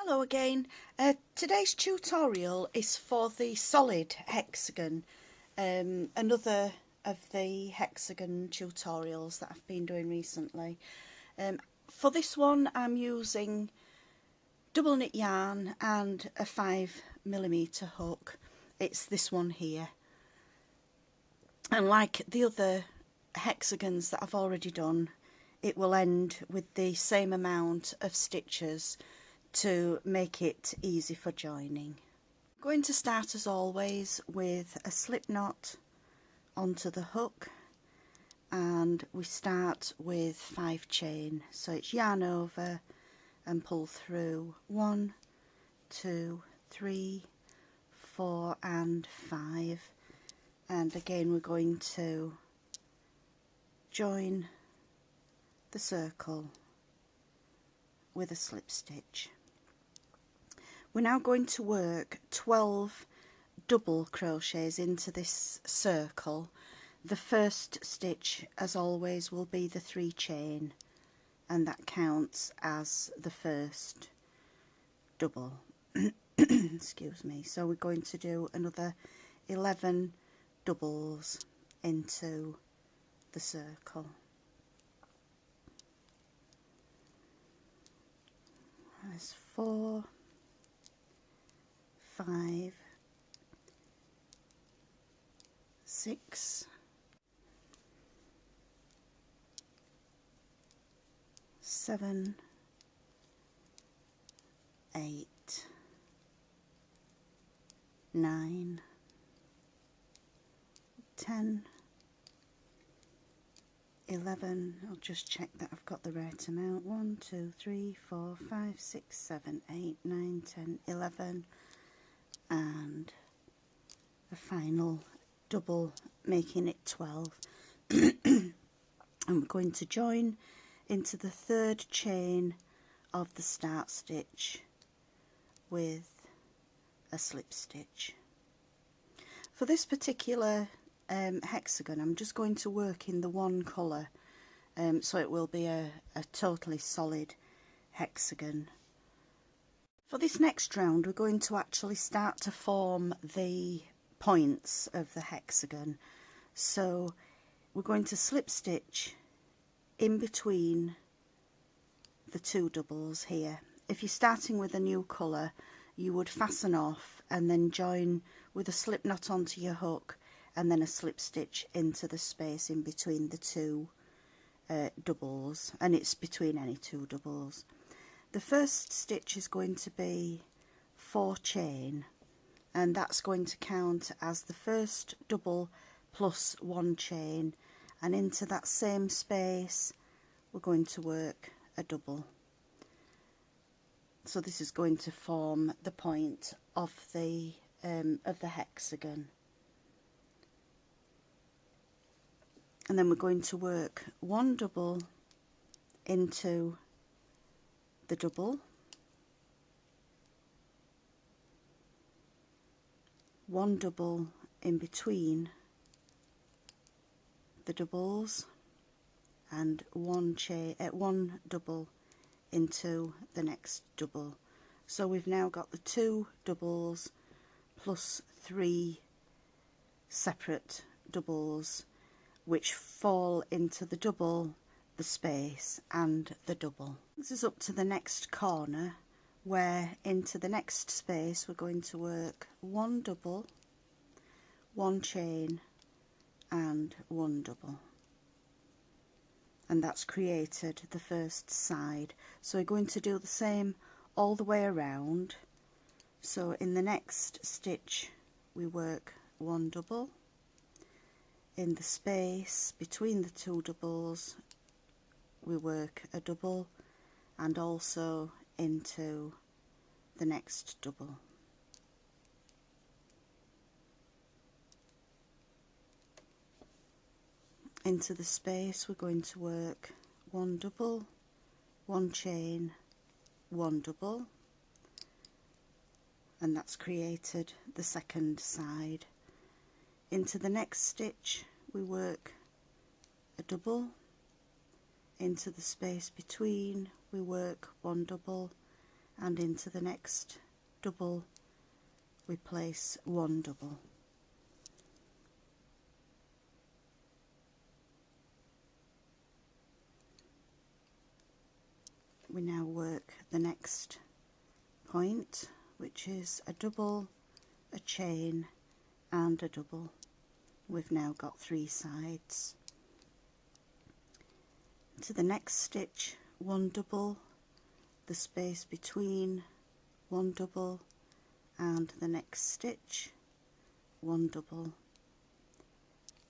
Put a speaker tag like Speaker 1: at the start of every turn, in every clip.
Speaker 1: Hello again. Today's tutorial is for the solid hexagon, another of the hexagon tutorials that I've been doing recently. For this one I'm using double knit yarn and a 5mm hook. It's this one here, and like the other hexagons that I've already done, it will end with the same amount of stitches to make it easy for joining. I'm going to start as always with a slip knot onto the hook, and we start with 5 chain, so it's yarn over and pull through 1, 2, 3, 4 and 5, and again we're going to join the circle with a slip stitch. We're now going to work 12 double crochets into this circle. The first stitch, as always, will be the 3 chain, and that counts as the first double. Excuse me. So we're going to do another 11 doubles into the circle. There's 4, 5, 6, 7, 8, 9, 10, 11. I'll just check that I've got the right amount. 1, 2, 3, 4, 5, 6, 7, 8, 9, 10, 11, and a final double, making it 12. And we're going to join into the 3rd chain of the start stitch with a slip stitch. For this particular hexagon, I'm just going to work in the one colour, so it will be a totally solid hexagon. For this next round we're going to actually start to form the points of the hexagon, so we're going to slip stitch in between the 2 doubles here. If you're starting with a new colour, you would fasten off and then join with a slip knot onto your hook and then a slip stitch into the space in between the 2 doubles, and it's between any 2 doubles. The first stitch is going to be 4 chain, and that's going to count as the first double plus 1 chain, and into that same space we're going to work a double. So this is going to form the point of the hexagon, and then we're going to work 1 double into the double, 1 double in between the doubles, and 1 double into the next double. So we've now got the 2 doubles plus 3 separate doubles which fall into the double, the space and the double. This is up to the next corner, where into the next space we're going to work 1 double, 1 chain and 1 double, and that's created the first side. So we're going to do the same all the way around. So in the next stitch we work 1 double, in the space between the 2 doubles we work a double, and also into the next double. Into the space we're going to work 1 double, 1 chain, 1 double, and that's created the second side. Into the next stitch we work a double, into the space between we work 1 double, and into the next double we place 1 double. We now work the next point, which is a double, a chain and a double. We've now got 3 sides. To the next stitch, 1 double, the space between, 1 double, and the next stitch, 1 double.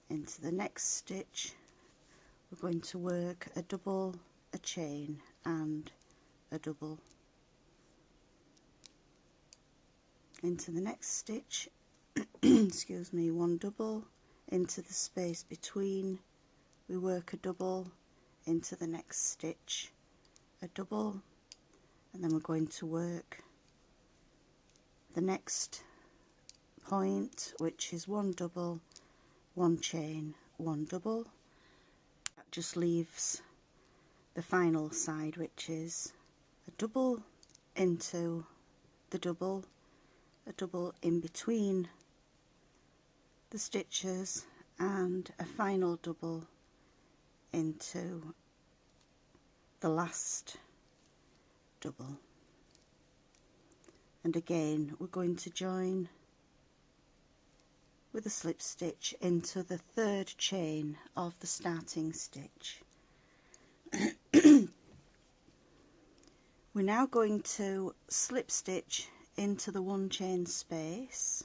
Speaker 1: Into the next stitch we're going to work a double, a chain and a double. Into the next stitch excuse me, 1 double, into the space between we work a double, into the next stitch a double, and then we're going to work the next point, which is 1 double, 1 chain, 1 double. That just leaves the final side, which is a double into the double, a double in between the stitches, and a final double into the last double. And again we're going to join with a slip stitch into the 3rd chain of the starting stitch. We're now going to slip stitch into the 1 chain space.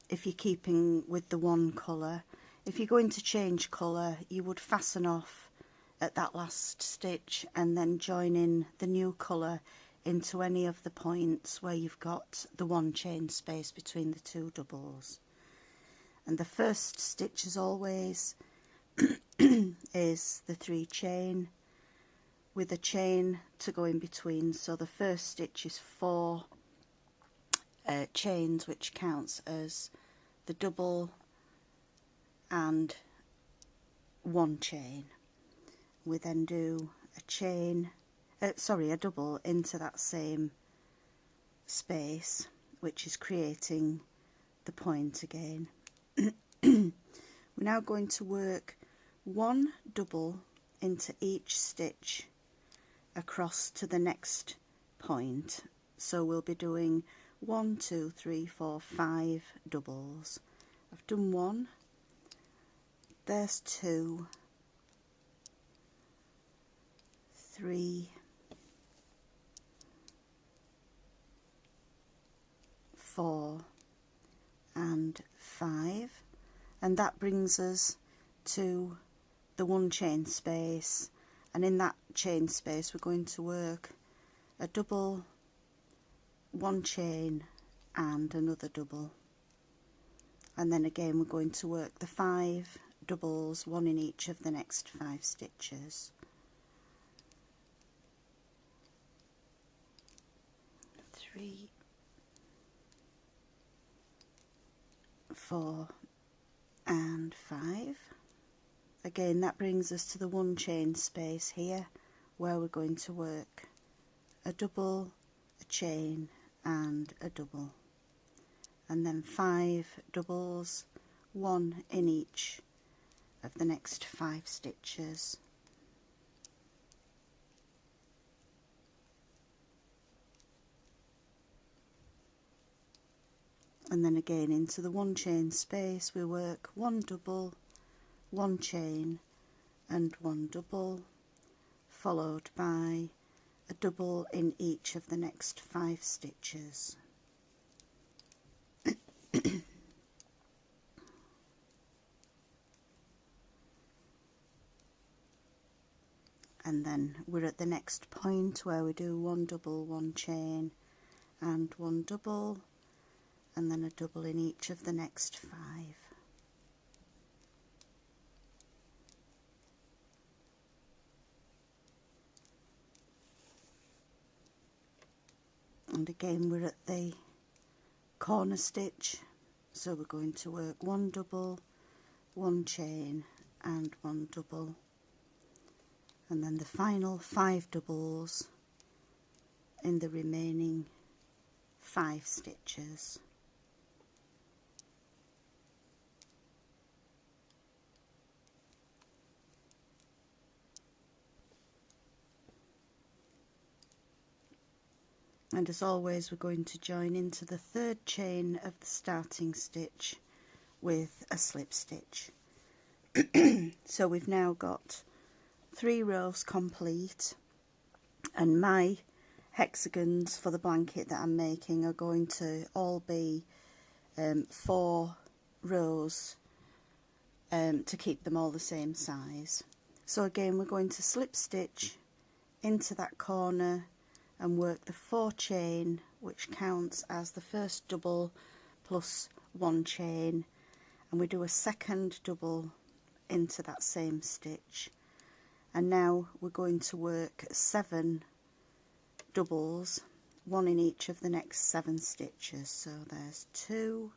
Speaker 1: If you're keeping with the one colour, if you're going to change colour, you would fasten off at that last stitch and then join in the new colour into any of the points where you've got the 1 chain space between the 2 doubles. And the first stitch, as always, is the 3 chain with a chain to go in between. So the first stitch is 4 chains, which counts as the double and 1 chain. We then do a chain, a double into that same space, which is creating the point again. We're now going to work 1 double into each stitch across to the next point. So we'll be doing 1, 2, 3, 4, 5 doubles. I've done 1, there's 2, 3, 4 and 5, and that brings us to the 1 chain space, and in that chain space we're going to work a double, 1 chain and another double, and then again we're going to work the 5 doubles, 1 in each of the next 5 stitches. 3, 4 and 5. Again, that brings us to the 1 chain space here, where we're going to work a double, a chain and a double, and then 5 doubles, 1 in each of the next 5 stitches. And then again into the 1 chain space we work 1 double, 1 chain and 1 double, followed by a double in each of the next 5 stitches. And then we're at the next point where we do 1 double, 1 chain and 1 double, and then a double in each of the next 5. And again we're at the corner stitch, so we're going to work 1 double, 1 chain and 1 double, and then the final 5 doubles, in the remaining 5 stitches. And as always, we're going to join into the 3rd chain of the starting stitch with a slip stitch. So we've now got 3 rows complete, and my hexagons for the blanket that I'm making are going to all be 4 rows to keep them all the same size. So again, we're going to slip stitch into that corner and work the 4 chain, which counts as the first double plus 1 chain, and we do a second double into that same stitch. And now we're going to work 7 doubles, 1 in each of the next 7 stitches. So there's 2,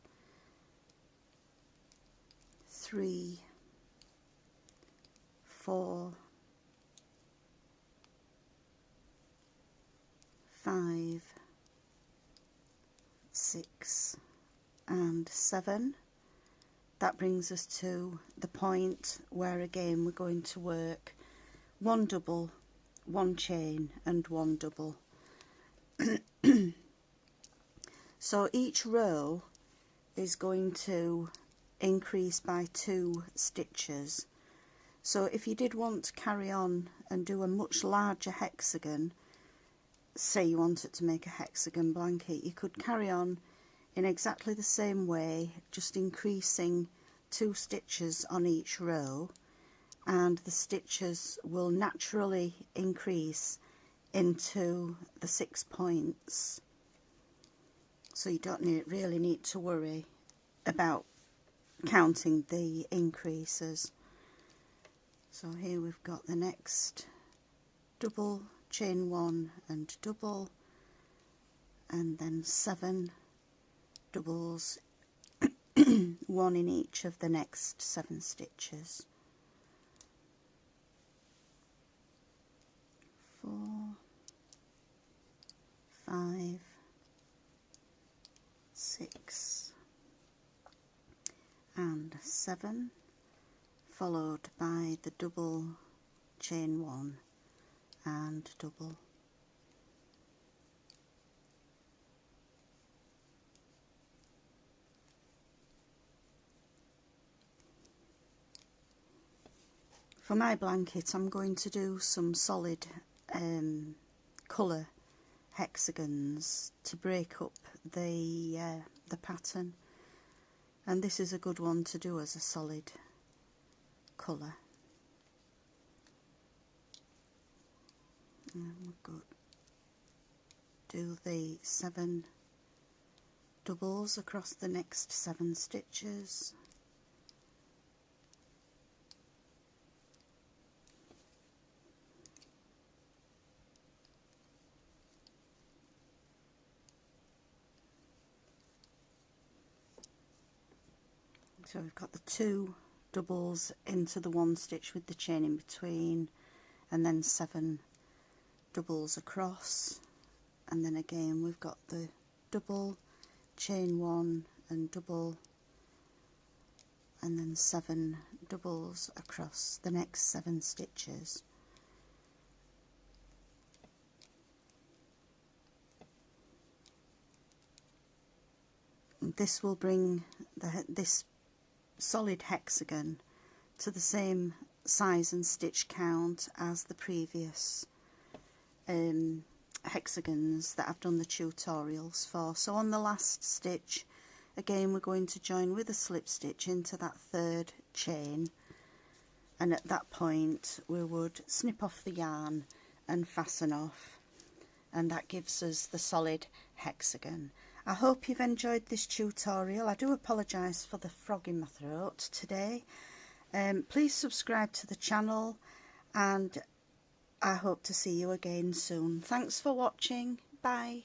Speaker 1: 3, 4, 5, 6 and 7. That brings us to the point where again we're going to work 1 double, 1 chain and 1 double. So each row is going to increase by 2 stitches. So if you did want to carry on and do a much larger hexagon, say you wanted to make a hexagon blanket, you could carry on in exactly the same way, just increasing 2 stitches on each row, and the stitches will naturally increase into the 6 points. So you don't really need to worry about counting the increases. So here we've got the next double, chain 1 and double, and then 7 doubles, 1 in each of the next 7 stitches. 4, 5, 6 and 7, followed by the double, chain 1 and double. For my blanket, I'm going to do some solid colour hexagons to break up the pattern, and this is a good one to do as a solid colour. And we'll go do the 7 doubles across the next 7 stitches. So we've got the 2 doubles into the 1 stitch with the chain in between, and then 7 doubles across, and then again we've got the double, chain 1 and double, and then 7 doubles across the next 7 stitches. This will bring this solid hexagon to the same size and stitch count as the previous hexagons that I've done the tutorials for. So on the last stitch, again we're going to join with a slip stitch into that 3rd chain, and at that point we would snip off the yarn and fasten off, and that gives us the solid hexagon. I hope you've enjoyed this tutorial. I do apologise for the frog in my throat today. Please subscribe to the channel, and I hope to see you again soon. Thanks for watching. Bye.